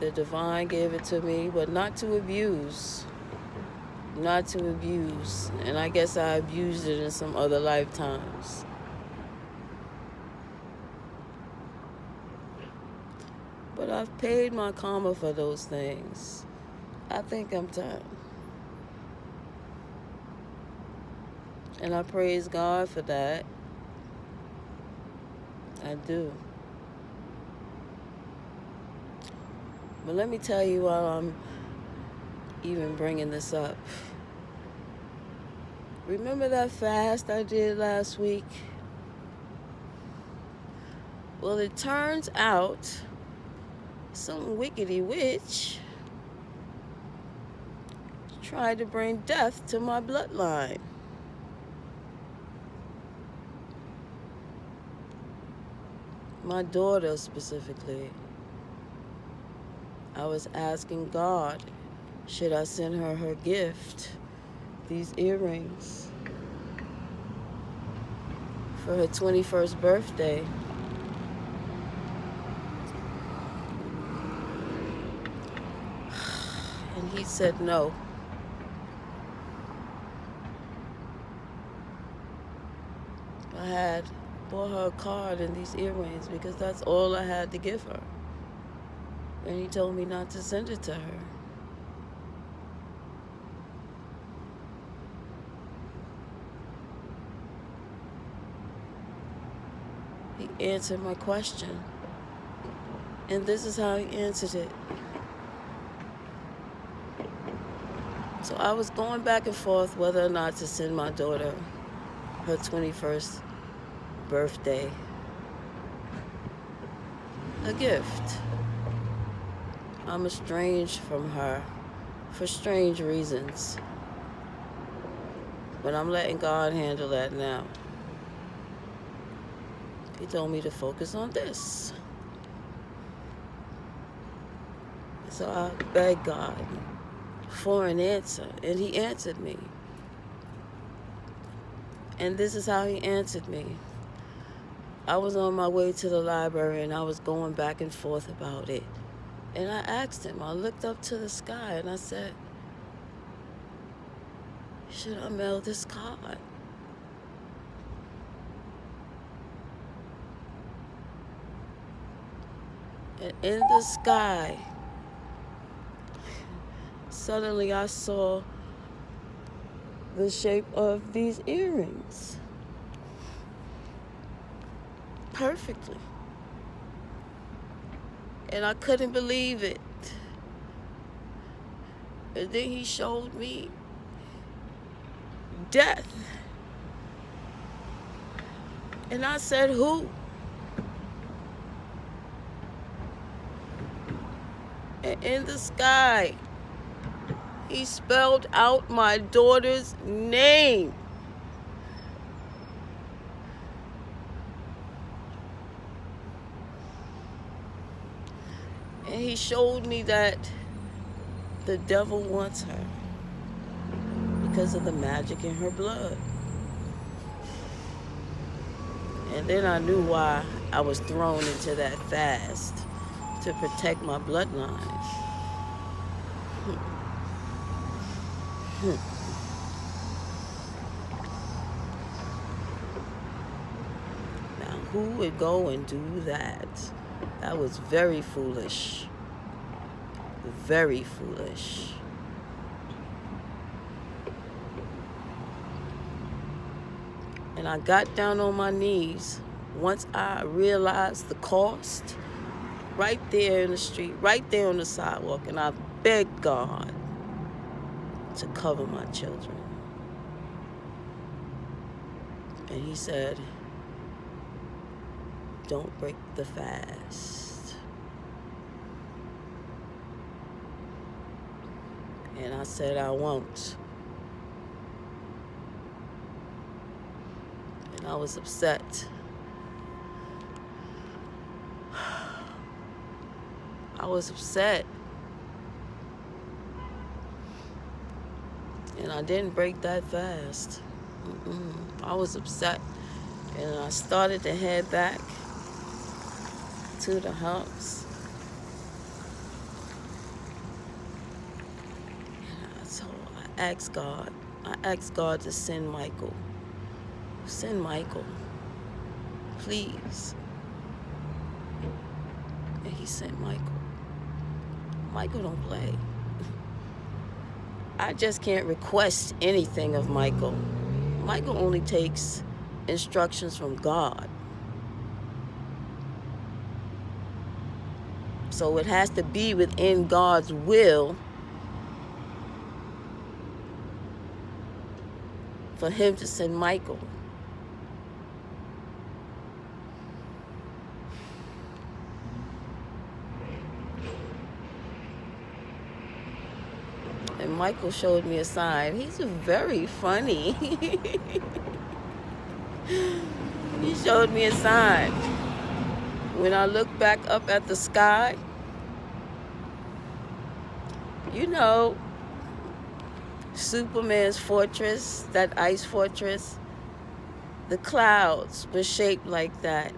The divine gave it to me, but not to abuse. Not to abuse. And I guess I abused it in some other lifetimes. But I've paid my karma for those things. I think I'm done. And I praise God for that. I do. But let me tell you while I'm even bringing this up. Remember that fast I did last week? Well, it turns out some wickedy witch tried to bring death to my bloodline. My daughter specifically. I was asking God, should I send her gift, these earrings, for her 21st birthday? And he said no. I had bought her a card and these earrings because that's all I had to give her. And he told me not to send it to her. He answered my question. And this is how he answered it. So I was going back and forth whether or not to send my daughter her 21st birthday a gift. I'm estranged from her for strange reasons. But I'm letting God handle that now. He told me to focus on this. So I begged God for an answer, and he answered me. And this is how he answered me. I was on my way to the library, and I was going back and forth about it. And I asked him, I looked up to the sky, and I said, should I mail this card? And in the sky, suddenly I saw the shape of these earrings. Perfectly. And I couldn't believe it. And then he showed me death. And I said, who? And in the sky, he spelled out my daughter's name. And he showed me that the devil wants her because of the magic in her blood. And then I knew why I was thrown into that fast, to protect my bloodline. Now, who would go and do that? That was very foolish. Very foolish. And I got down on my knees once I realized the cost, right there in the street, right there on the sidewalk, and I begged God to cover my children. And he said, don't break the fast. And I said, I won't. And I was upset. I was upset. And I didn't break that fast. I was upset. And I started to head back to the house. asked God. I asked God to send Michael. Send Michael. Please. And he sent Michael. Michael don't play. I just can't request anything of Michael. Michael only takes instructions from God. So it has to be within God's will for him to send Michael. And Michael showed me a sign. He's very funny. He showed me a sign. When I looked back up at the sky, you know, Superman's fortress, that ice fortress, the clouds were shaped like that.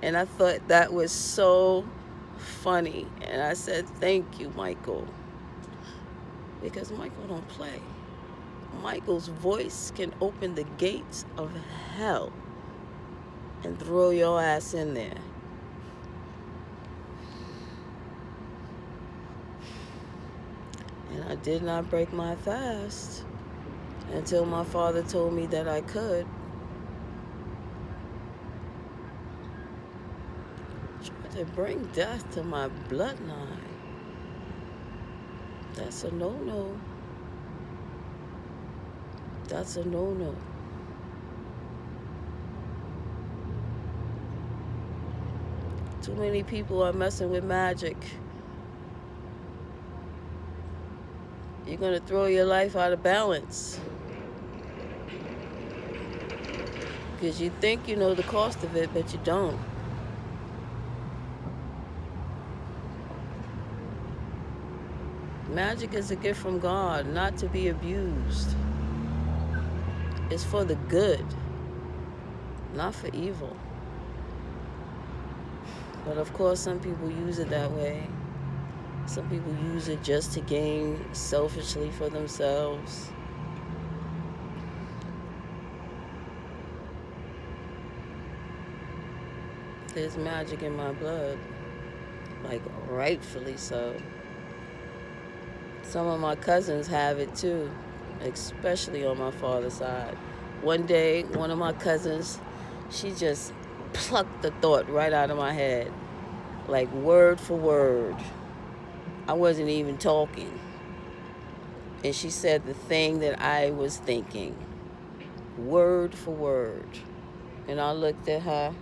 And I thought that was so funny. And I said, thank you, Michael. Because Michael don't play. Michael's voice can open the gates of hell and throw your ass in there. And I did not break my fast until my father told me that I could. Tried to bring death to my bloodline. That's a no-no. That's a no-no. Too many people are messing with magic. You're going to throw your life out of balance. Because you think you know the cost of it, but you don't. Magic is a gift from God, not to be abused. It's for the good, not for evil. But of course, some people use it that way. Some people use it just to gain selfishly for themselves. There's magic in my blood, like rightfully so. Some of my cousins have it too, especially on my father's side. One day, one of my cousins, she just plucked the thought right out of my head, like word for word. I wasn't even talking. And she said the thing that I was thinking, word for word. And I looked at her.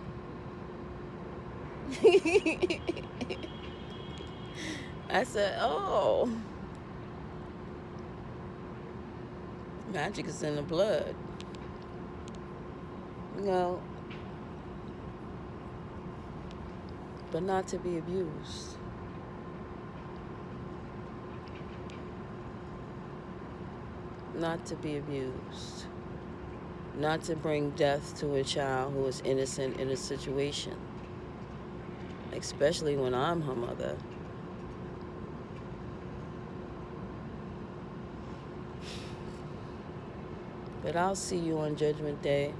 I said, oh. Magic is in the blood. No. But not to be abused. Not to be abused. Not to bring death to a child who is innocent in a situation. Especially when I'm her mother. But I'll see you on Judgment Day.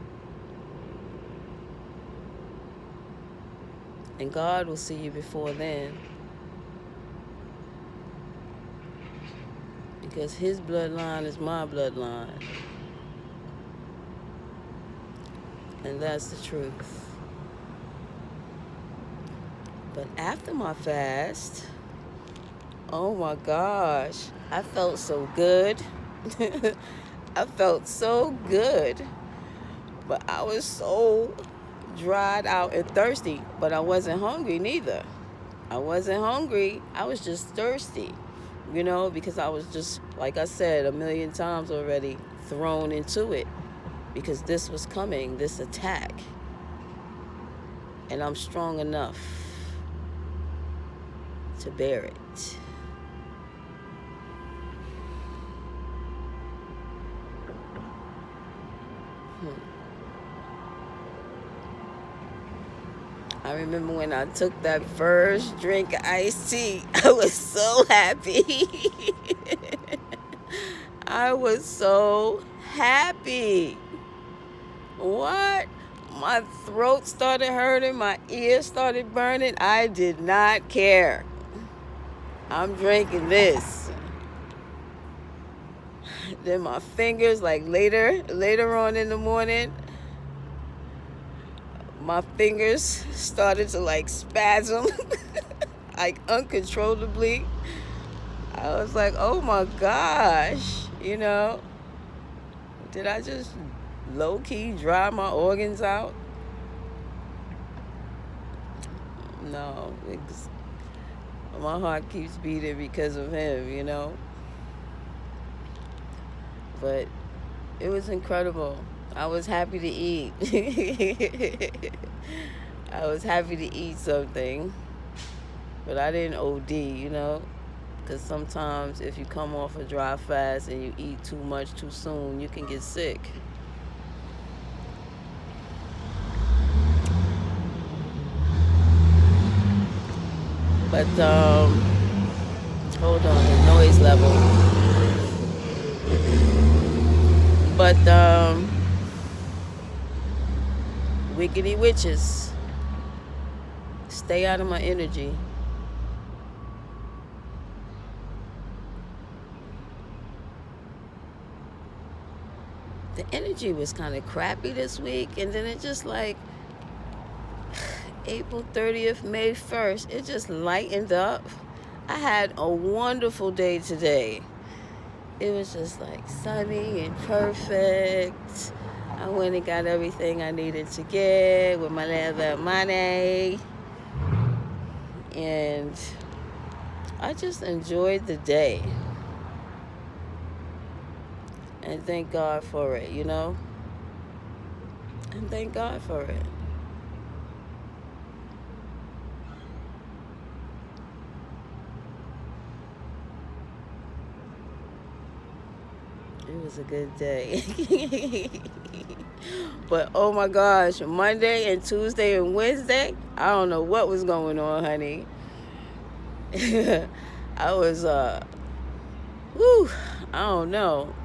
And God will see you before then. Because his bloodline is my bloodline. And that's the truth. But after my fast, oh my gosh, I felt so good. I felt so good. But I was so dried out and thirsty. But I wasn't hungry neither. I wasn't hungry. I was just thirsty. You know, because I was just, like I said 1,000,000 times already, thrown into it. Because this was coming, this attack. And I'm strong enough to bear it. I remember when I took that first drink of iced tea, I was so happy. I was so happy. What? My throat started hurting. My ears started burning. I did not care. I'm drinking this. Then my fingers, like later on in the morning, my fingers started to like spasm, like uncontrollably. I was like, oh my gosh, did I just low-key dry my organs out? No, my heart keeps beating because of him, But it was incredible. I was happy to eat. I was happy to eat something, but I didn't OD, because sometimes if you come off a dry fast and you eat too much too soon, you can get sick. But hold on, the noise level. But wickedy witches, stay out of my energy. The energy was kind of crappy this week, and then it just like April 30th, May 1st, it just lightened up. I had a wonderful day today. It was just like sunny and perfect. I went and got everything I needed to get with my little money. And I just enjoyed the day. And thank God for it, And thank God for it. It was a good day. But oh my gosh, Monday and Tuesday and Wednesday, I don't know what was going on, honey. I was, I don't know.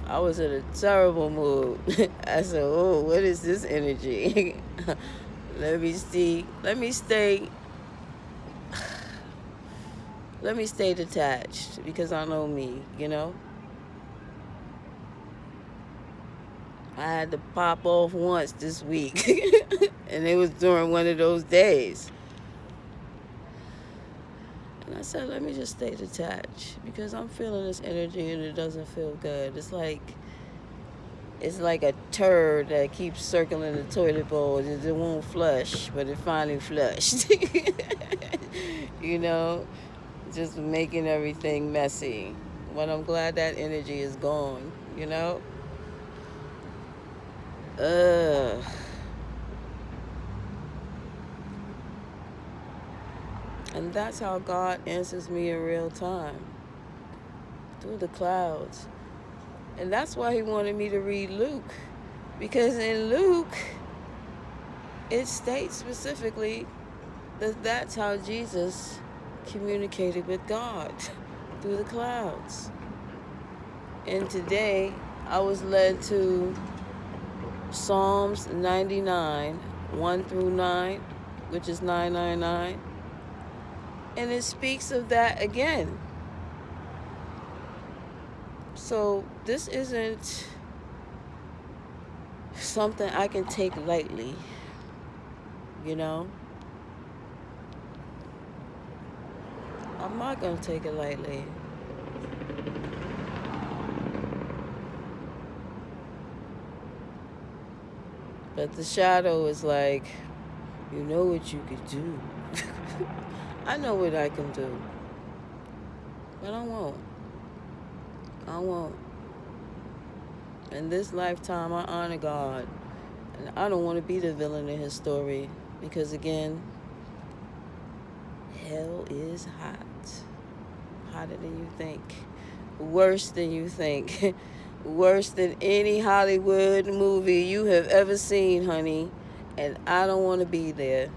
I was in a terrible mood. I said, oh, what is this energy? Let me stay detached, because I know me, I had to pop off once this week, and it was during one of those days. And I said, let me just stay detached, because I'm feeling this energy and it doesn't feel good. It's like a turd that keeps circling the toilet bowl. It won't flush, but it finally flushed. Just making everything messy. But I'm glad that energy is gone, And that's how God answers me in real time, through the clouds. And that's why he wanted me to read Luke, because in Luke, it states specifically that that's how Jesus communicated with God, through the clouds. And today, I was led to Psalms 99, 1 through 9, which is 999. And it speaks of that again. So this isn't something I can take lightly, I'm not going to take it lightly. But the shadow is like, you know what you could do. I know what I can do. But I won't. In this lifetime, I honor God. And I don't want to be the villain in his story. Because again, hell is hot. Hotter than you think. Worse than you think. Worse than any Hollywood movie you have ever seen, honey. And I don't want to be there.